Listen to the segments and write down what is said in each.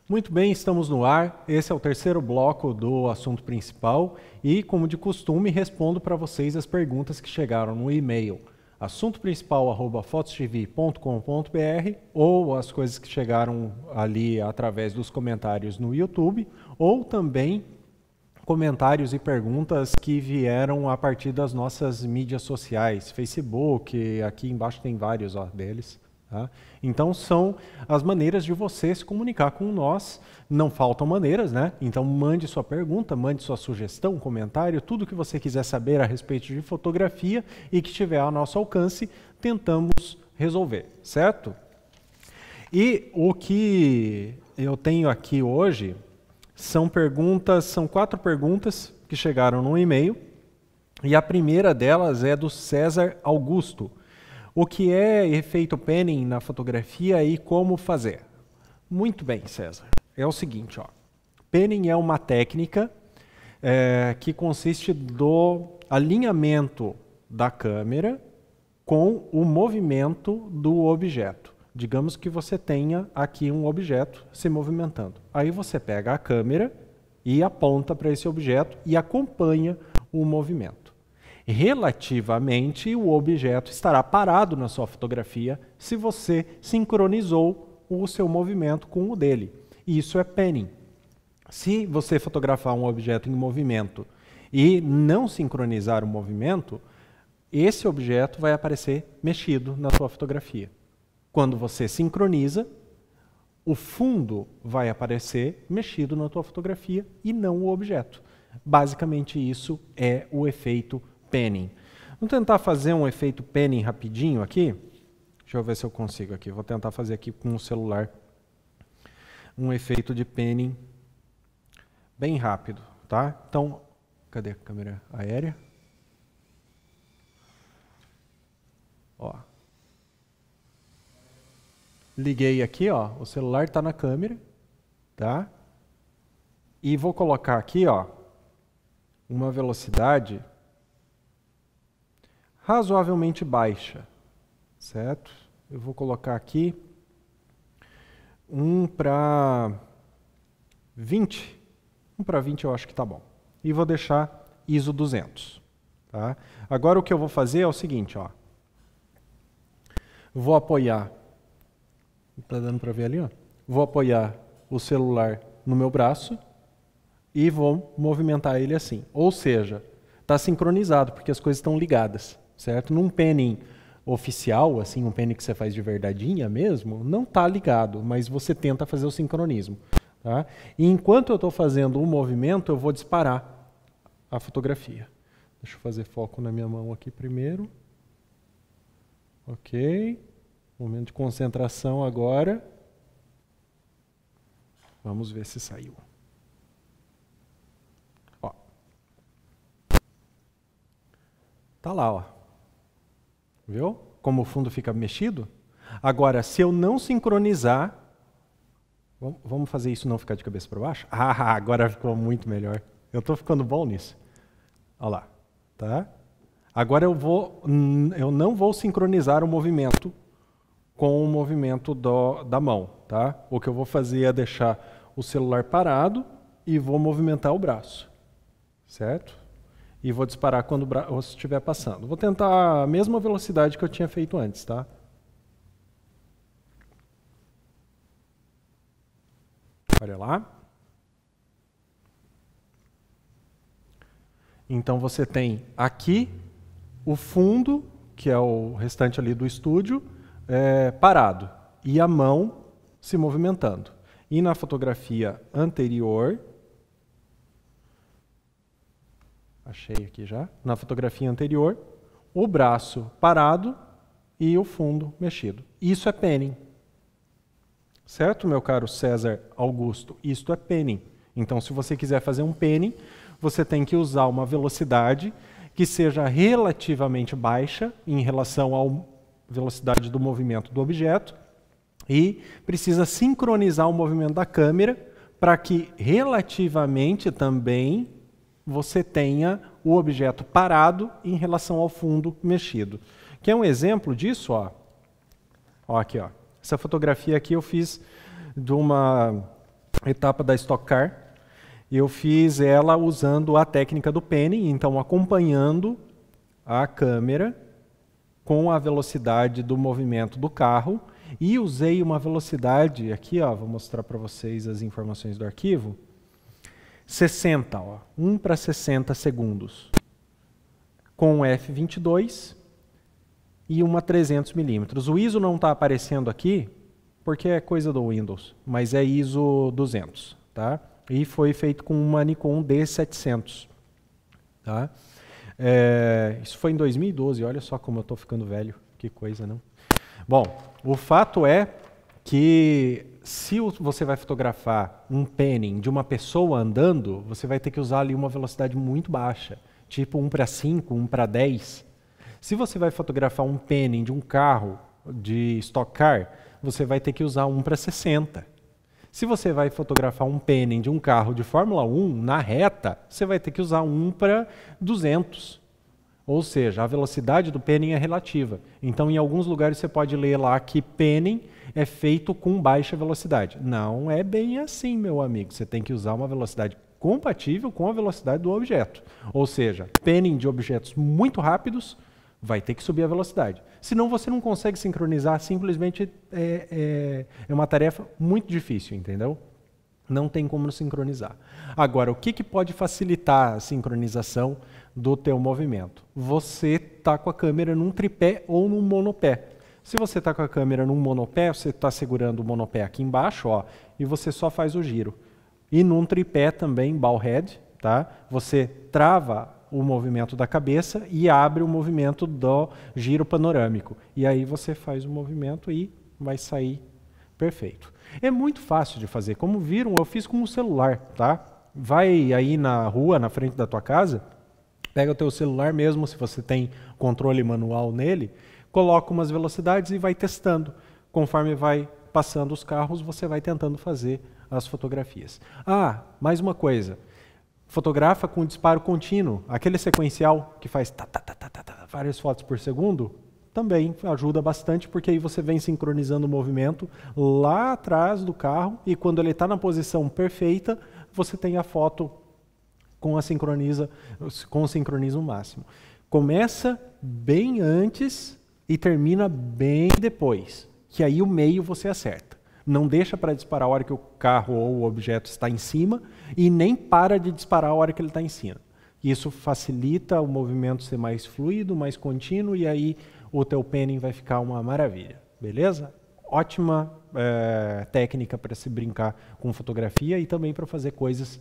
Muito bem, estamos no ar. Esse é o terceiro bloco do assunto principal e, como de costume, respondo para vocês as perguntas que chegaram no e-mail assuntoprincipal@fotostv.com.br ou as coisas que chegaram ali através dos comentários no YouTube ou também comentários e perguntas que vieram a partir das nossas mídias sociais, Facebook, aqui embaixo tem vários deles. Tá? Então são as maneiras de você se comunicar com nós, não faltam maneiras, né? Então mande sua pergunta, mande sua sugestão, comentário, tudo que você quiser saber a respeito de fotografia e que tiver ao nosso alcance, tentamos resolver, certo? E o que eu tenho aqui hoje são quatro perguntas que chegaram no e-mail e a primeira delas é do César Augusto. O que é efeito panning na fotografia e como fazer? Muito bem, César. É o seguinte, panning é uma técnica que consiste do alinhamento da câmera com o movimento do objeto. Digamos que você tenha aqui um objeto se movimentando. Aí você pega a câmera e aponta para esse objeto e acompanha o movimento. Relativamente, o objeto estará parado na sua fotografia se você sincronizou o seu movimento com o dele. Isso é panning. Se você fotografar um objeto em movimento e não sincronizar o movimento, esse objeto vai aparecer mexido na sua fotografia. Quando você sincroniza, o fundo vai aparecer mexido na tua fotografia e não o objeto. Basicamente isso é o efeito panning. Vamos tentar fazer um efeito panning rapidinho aqui. Deixa eu ver se eu consigo aqui. Vou tentar fazer aqui com o celular um efeito de panning bem rápido, tá? Então, cadê a câmera aérea? Liguei aqui, o celular está na câmera, tá? E vou colocar aqui, uma velocidade razoavelmente baixa, certo? Eu vou colocar aqui 1 para 20. 1 para 20 eu acho que está bom. E vou deixar ISO 200. Tá? Agora o que eu vou fazer é o seguinte, vou apoiar, está dando para ver ali, vou apoiar o celular no meu braço e vou movimentar ele assim. Ou seja, está sincronizado, porque as coisas estão ligadas. Certo? Num panning oficial, assim, um panning que você faz de verdadeinha mesmo, não está ligado, mas você tenta fazer o sincronismo. Tá? E enquanto eu estou fazendo um movimento, eu vou disparar a fotografia. Deixa eu fazer foco na minha mão aqui primeiro. Ok. Momento de concentração agora. Vamos ver se saiu. Tá lá, Viu? Como o fundo fica mexido? Agora, se eu não sincronizar... Vamos fazer isso não ficar de cabeça para baixo? Agora ficou muito melhor. Eu estou ficando bom nisso. Olha lá. Tá? Agora eu não vou sincronizar o movimento com o movimento da mão. Tá? O que eu vou fazer é deixar o celular parado e vou movimentar o braço. Certo? E vou disparar quando o braço estiver passando. Vou tentar a mesma velocidade que eu tinha feito antes, tá? Olha lá. Então você tem aqui o fundo, que é o restante ali do estúdio, parado. E a mão se movimentando. E na fotografia anterior... Achei aqui já. Na fotografia anterior, o braço parado e o fundo mexido. Isso é panning. Certo, meu caro César Augusto? Isto é panning. Então, se você quiser fazer um panning, você tem que usar uma velocidade que seja relativamente baixa em relação à velocidade do movimento do objeto e precisa sincronizar o movimento da câmera para que relativamente também você tenha o objeto parado em relação ao fundo mexido. Quer um exemplo disso? Aqui, Essa fotografia aqui eu fiz de uma etapa da Stock Car. Eu fiz ela usando a técnica do penning, então acompanhando a câmera com a velocidade do movimento do carro e usei uma velocidade, aqui ó, vou mostrar para vocês as informações do arquivo, 60, ó, 1 para 60 segundos, com F22 e uma 300 milímetros. O ISO não está aparecendo aqui, porque é coisa do Windows, mas é ISO 200, tá? E foi feito com uma Nikon D700, tá? Isso foi em 2012, olha só como eu estou ficando velho, que coisa, não? Bom, o fato é que se você vai fotografar um penning de uma pessoa andando, você vai ter que usar ali uma velocidade muito baixa, tipo 1 para 5, 1 para 10. Se você vai fotografar um penning de um carro de Stock Car, você vai ter que usar 1 para 60. Se você vai fotografar um penning de um carro de Fórmula 1 na reta, você vai ter que usar 1 para 200. Ou seja, a velocidade do penning é relativa. Então, em alguns lugares você pode ler lá que penning é feito com baixa velocidade. Não é bem assim, meu amigo. Você tem que usar uma velocidade compatível com a velocidade do objeto. Ou seja, penning de objetos muito rápidos vai ter que subir a velocidade. Senão você não consegue sincronizar, simplesmente é uma tarefa muito difícil, entendeu? Não tem como sincronizar. Agora, o que pode facilitar a sincronização do teu movimento? Você está com a câmera num tripé ou num monopé. Se você está com a câmera num monopé, você está segurando o monopé aqui embaixo, ó, e você só faz o giro. E num tripé também, ball head, tá? Você trava o movimento da cabeça e abre o movimento do giro panorâmico. E aí você faz o movimento e vai sair perfeito. É muito fácil de fazer. Como viram, eu fiz com o celular, tá? Vai aí na rua, na frente da tua casa, pega o teu celular mesmo, se você tem controle manual nele, coloca umas velocidades e vai testando. Conforme vai passando os carros, você vai tentando fazer as fotografias. Ah, mais uma coisa. Fotografa com disparo contínuo, aquele sequencial que faz várias fotos por segundo, também ajuda bastante, porque aí você vem sincronizando o movimento lá atrás do carro e quando ele está na posição perfeita, você tem a foto com o sincronismo máximo. Começa bem antes e termina bem depois, que aí o meio você acerta. Não deixa para disparar a hora que o carro ou o objeto está em cima e nem para de disparar a hora que ele está em cima. Isso facilita o movimento ser mais fluido, mais contínuo e aí o teu penning vai ficar uma maravilha, beleza? Ótima técnica para se brincar com fotografia e também para fazer coisas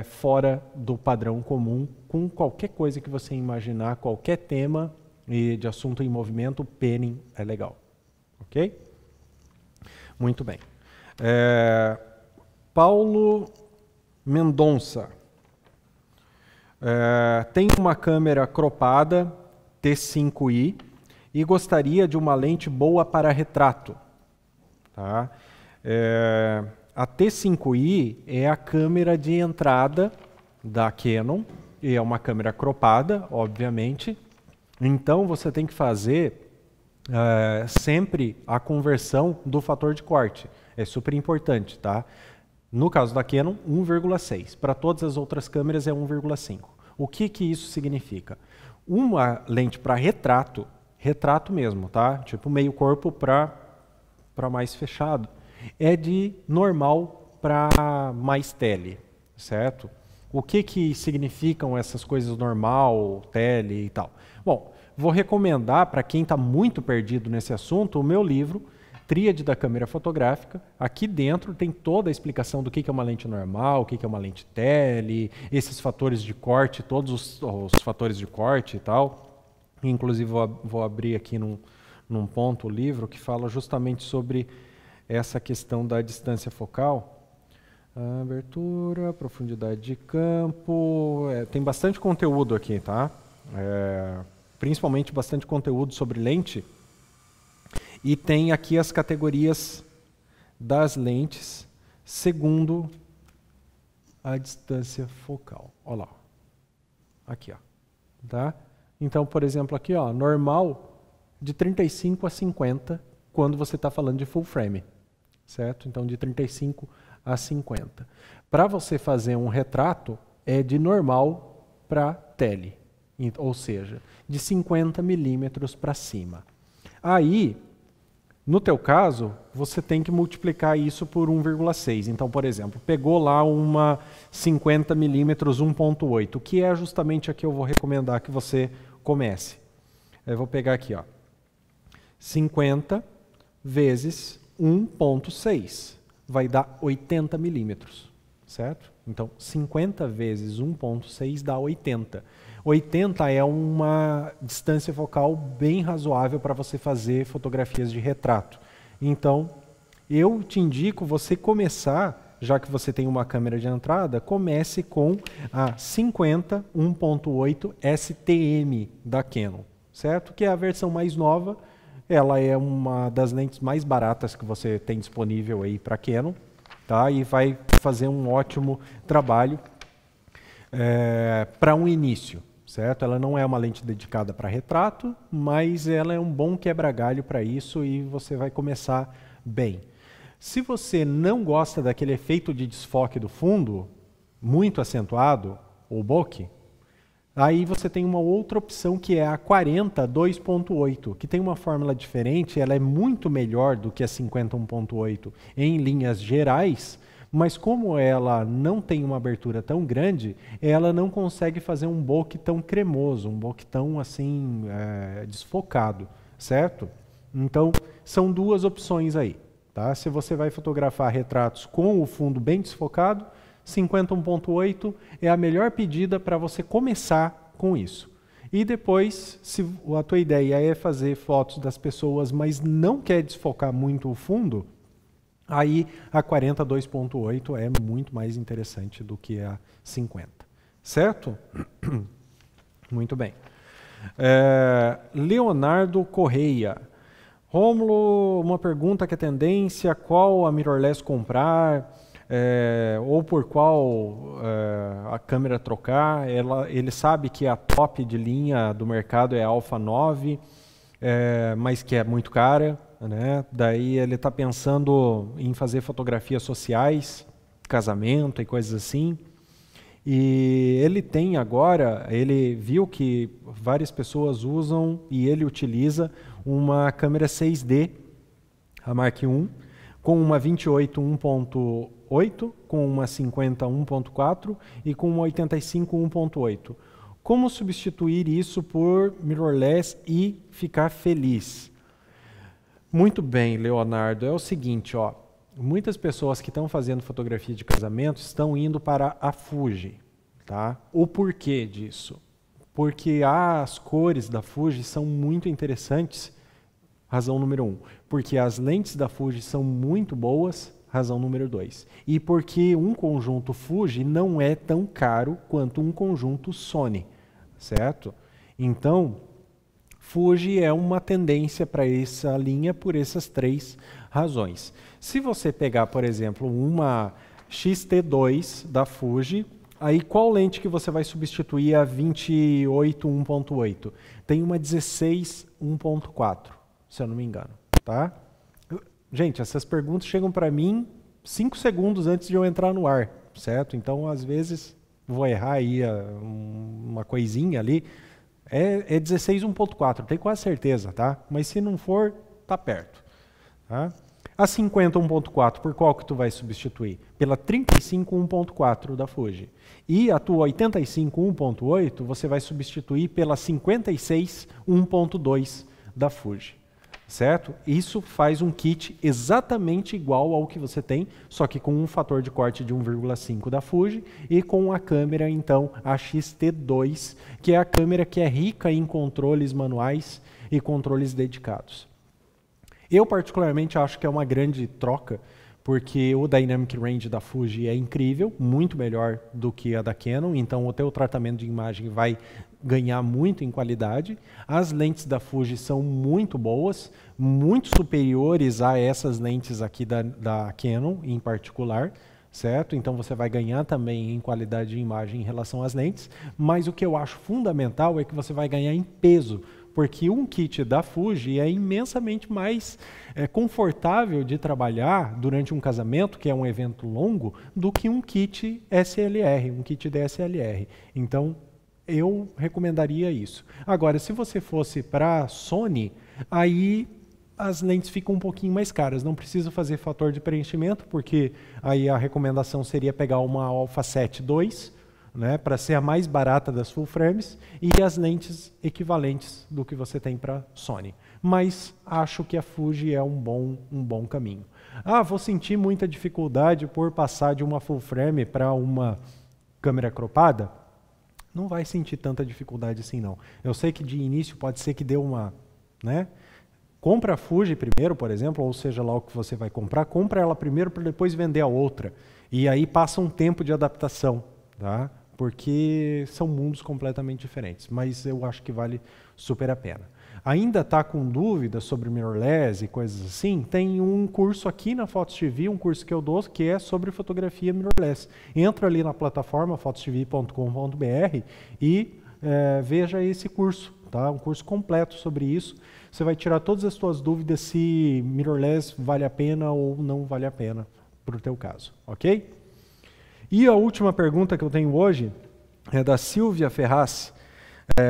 fora do padrão comum, com qualquer coisa que você imaginar, qualquer tema de assunto em movimento, o penning é legal, ok? Muito bem. Paulo Mendonça. Tem uma câmera cropada T5i e gostaria de uma lente boa para retrato. Tá? A T5i é a câmera de entrada da Canon e é uma câmera cropada, obviamente. Então você tem que fazer sempre a conversão do fator de corte. É super importante, tá? No caso da Canon, 1,6. Para todas as outras câmeras é 1,5. O que isso significa? Uma lente para retrato, retrato mesmo, tá? Tipo meio corpo para mais fechado, é de normal para mais tele, certo? O que significam essas coisas normal, tele e tal? Bom, vou recomendar para quem está muito perdido nesse assunto o meu livro, Tríade da Câmera Fotográfica. Aqui dentro tem toda a explicação do que é uma lente normal, o que é uma lente tele, esses fatores de corte, todos os fatores de corte e tal. Inclusive vou abrir aqui num ponto o livro que fala justamente sobre essa questão da distância focal. Abertura, profundidade de campo, tem bastante conteúdo aqui, tá? Principalmente bastante conteúdo sobre lente. E tem aqui as categorias das lentes segundo a distância focal. Olha lá. Aqui, ó. Tá? Então, por exemplo, aqui, ó, normal de 35 a 50 quando você está falando de full frame. certo? Então de 35 a 50. Para você fazer um retrato, é de normal para tele, ou seja, de 50 milímetros para cima. Aí, no teu caso, você tem que multiplicar isso por 1,6. Então, por exemplo, pegou lá uma 50 milímetros 1.8, que é justamente a que eu vou recomendar que você comece. Eu vou pegar aqui, ó, 50 vezes 1.6, vai dar 80 milímetros, certo? Então, 50 vezes 1.6 dá 80. 80 é uma distância focal bem razoável para você fazer fotografias de retrato. Então, eu te indico você começar, já que você tem uma câmera de entrada, comece com a 50 1.8 STM da Canon, certo? Que é a versão mais nova, ela é uma das lentes mais baratas que você tem disponível aí para Canon, tá? E vai fazer um ótimo trabalho para um início. Certo? Ela não é uma lente dedicada para retrato, mas ela é um bom quebra-galho para isso e você vai começar bem. Se você não gosta daquele efeito de desfoque do fundo, muito acentuado, o bokeh, aí você tem uma outra opção que é a 40 2.8, que tem uma fórmula diferente, ela é muito melhor do que a 50 1.8 em linhas gerais, mas como ela não tem uma abertura tão grande, ela não consegue fazer um bokeh tão cremoso, um bokeh tão assim, desfocado, certo? Então, são duas opções aí, tá? Se você vai fotografar retratos com o fundo bem desfocado, 50 1.8 é a melhor pedida para você começar com isso. E depois, se a tua ideia é fazer fotos das pessoas, mas não quer desfocar muito o fundo, aí a 40 2.8 é muito mais interessante do que a 50. Certo? Muito bem. Leonardo Correia. Rômulo, uma pergunta que é tendência, qual a mirrorless comprar, ou por qual a câmera trocar. Ele sabe que a top de linha do mercado é a Alpha 9, mas que é muito cara. Né? Daí ele está pensando em fazer fotografias sociais, casamento e coisas assim. E ele tem agora, ele viu que várias pessoas usam e ele utiliza uma câmera 6D, a Mark I, com uma 28 1.8, com uma 50 1.4 e com uma 85 1.8. Como substituir isso por mirrorless e ficar feliz? Muito bem, Leonardo. É o seguinte, ó, muitas pessoas que estão fazendo fotografia de casamento estão indo para a Fuji. Tá? O porquê disso? Porque as cores da Fuji são muito interessantes, razão número 1. Porque as lentes da Fuji são muito boas, razão número 2. E porque um conjunto Fuji não é tão caro quanto um conjunto Sony, certo? Então, Fuji é uma tendência para essa linha por essas 3 razões. Se você pegar, por exemplo, uma X-T2 da Fuji, aí qual lente que você vai substituir a 28 1.8? Tem uma 16 1.4, se eu não me engano. Tá? Gente, essas perguntas chegam para mim 5 segundos antes de eu entrar no ar, certo? Então, às vezes, vou errar aí uma coisinha ali. É 16 1.4, tenho quase certeza, tá? Mas se não for, tá perto. Tá? A 50 1.4, por qual que tu vai substituir? Pela 35 1.4 da Fuji. E a tua 85 1.8, você vai substituir pela 56 1.2 da Fuji. Certo? Isso faz um kit exatamente igual ao que você tem, só que com um fator de corte de 1,5 da Fuji e com a câmera, então, a X-T2, que é a câmera que é rica em controles manuais e controles dedicados. Eu, particularmente, acho que é uma grande troca, porque o Dynamic Range da Fuji é incrível, muito melhor do que a da Canon, então o teu tratamento de imagem vai ganhar muito em qualidade. As lentes da Fuji são muito boas, muito superiores a essas lentes aqui da Canon em particular, certo? Então você vai ganhar também em qualidade de imagem em relação às lentes, mas o que eu acho fundamental é que você vai ganhar em peso, porque um kit da Fuji é imensamente mais confortável de trabalhar durante um casamento, que é um evento longo, do que um kit SLR, um kit DSLR. Então, eu recomendaria isso. Agora, se você fosse para Sony, aí as lentes ficam um pouquinho mais caras. Não precisa fazer fator de preenchimento, porque aí a recomendação seria pegar uma Alpha 7 II, né, para ser a mais barata das full frames, e as lentes equivalentes do que você tem para Sony. Mas acho que a Fuji é um bom caminho. Ah, vou sentir muita dificuldade por passar de uma full frame para uma câmera cropada? Não vai sentir tanta dificuldade assim, não. Eu sei que de início pode ser que dê uma, né? Compra a Fuji primeiro, por exemplo, ou seja lá o que você vai comprar, compra ela primeiro para depois vender a outra. E aí passa um tempo de adaptação, tá? Porque são mundos completamente diferentes. Mas eu acho que vale super a pena. Ainda está com dúvidas sobre mirrorless e coisas assim? Tem um curso aqui na Fotos TV, um curso que eu dou, que é sobre fotografia mirrorless. Entra ali na plataforma fotostv.com.br e veja esse curso, tá? Um curso completo sobre isso. Você vai tirar todas as suas dúvidas se mirrorless vale a pena ou não vale a pena para o teu caso, ok? E a última pergunta que eu tenho hoje é da Silvia Ferraz.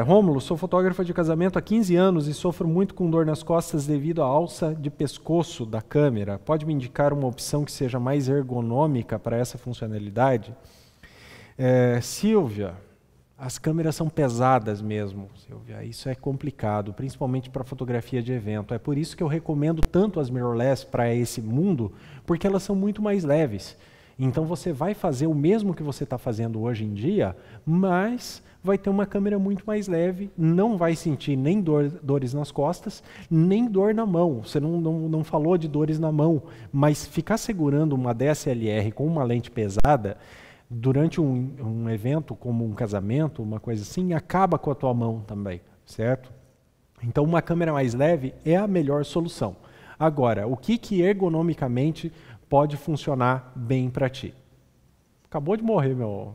Rômulo, sou fotógrafa de casamento há 15 anos e sofro muito com dor nas costas devido à alça de pescoço da câmera. Pode me indicar uma opção que seja mais ergonômica para essa funcionalidade? Silvia, as câmeras são pesadas mesmo, Silvia. Isso é complicado, principalmente para fotografia de evento. É por isso que eu recomendo tanto as mirrorless para esse mundo, porque elas são muito mais leves. Então você vai fazer o mesmo que você está fazendo hoje em dia, mas vai ter uma câmera muito mais leve, não vai sentir nem dores nas costas, nem dor na mão. Você não falou de dores na mão, mas ficar segurando uma DSLR com uma lente pesada durante um evento como um casamento, uma coisa assim, acaba com a tua mão também, certo? Então uma câmera mais leve é a melhor solução. Agora, o que ergonomicamente pode funcionar bem para ti? Acabou de morrer meu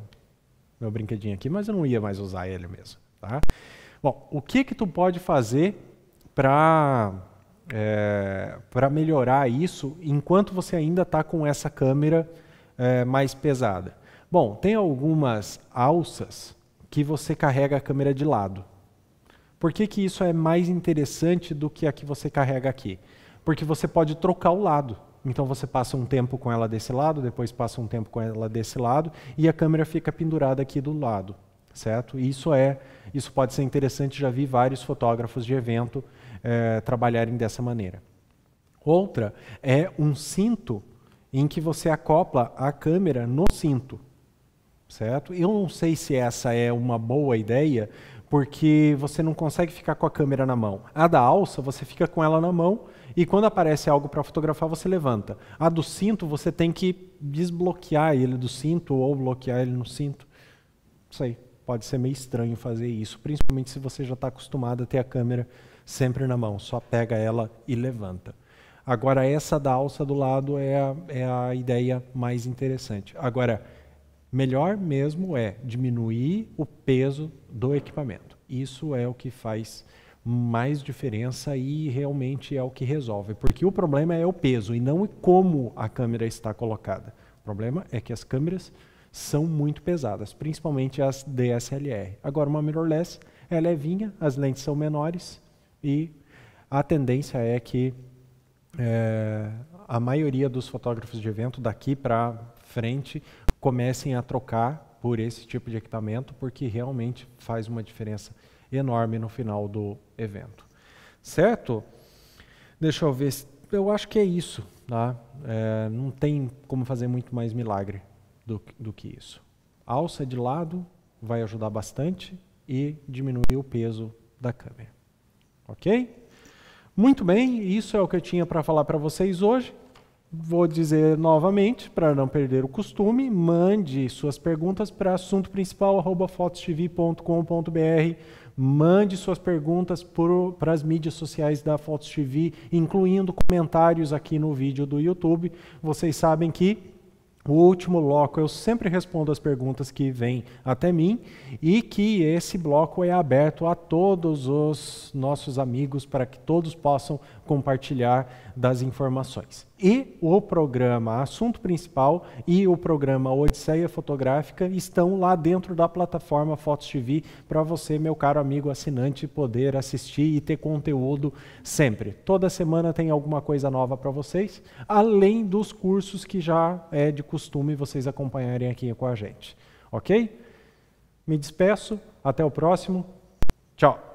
brinquedinho aqui, mas eu não ia mais usar ele mesmo, tá? Bom, o que tu pode fazer para melhorar isso enquanto você ainda está com essa câmera mais pesada? Bom, tem algumas alças que você carrega a câmera de lado. Por que isso é mais interessante do que a que você carrega aqui? Porque você pode trocar o lado. Então você passa um tempo com ela desse lado, depois passa um tempo com ela desse lado, e a câmera fica pendurada aqui do lado, certo? Isso pode ser interessante, já vi vários fotógrafos de evento trabalharem dessa maneira. Outra é um cinto em que você acopla a câmera no cinto, certo? Eu não sei se essa é uma boa ideia, porque você não consegue ficar com a câmera na mão. A da alça, você fica com ela na mão, e quando aparece algo para fotografar, você levanta. A do cinto, você tem que desbloquear ele do cinto ou bloquear ele no cinto. Isso aí, pode ser meio estranho fazer isso, principalmente se você já está acostumado a ter a câmera sempre na mão. Só pega ela e levanta. Agora, essa da alça do lado é a ideia mais interessante. Agora, melhor mesmo é diminuir o peso do equipamento. Isso é o que faz mais diferença e realmente é o que resolve. Porque o problema é o peso e não como a câmera está colocada. O problema é que as câmeras são muito pesadas, principalmente as DSLR. Agora, uma mirrorless é levinha, as lentes são menores e a tendência é que a maioria dos fotógrafos de evento daqui para frente comecem a trocar por esse tipo de equipamento, porque realmente faz uma diferença enorme no final do evento. Certo? Deixa eu ver. Eu acho que é isso. Tá? Não tem como fazer muito mais milagre do que isso. Alça de lado vai ajudar bastante e diminuir o peso da câmera. Ok? Muito bem, isso é o que eu tinha para falar para vocês hoje. Vou dizer novamente, para não perder o costume, mande suas perguntas para assuntoprincipal@fotostv.com.br. Mande suas perguntas para as mídias sociais da Fotos TV, incluindo comentários aqui no vídeo do YouTube. Vocês sabem que O último bloco eu sempre respondo as perguntas que vêm até mim e que esse bloco é aberto a todos os nossos amigos para que todos possam compartilhar das informações. E o programa Assunto Principal e o programa Odisseia Fotográfica estão lá dentro da plataforma Fotos TV para você, meu caro amigo assinante, poder assistir e ter conteúdo sempre. Toda semana tem alguma coisa nova para vocês, além dos cursos que já é de costume vocês acompanharem aqui com a gente. Ok? Me despeço, até o próximo. Tchau!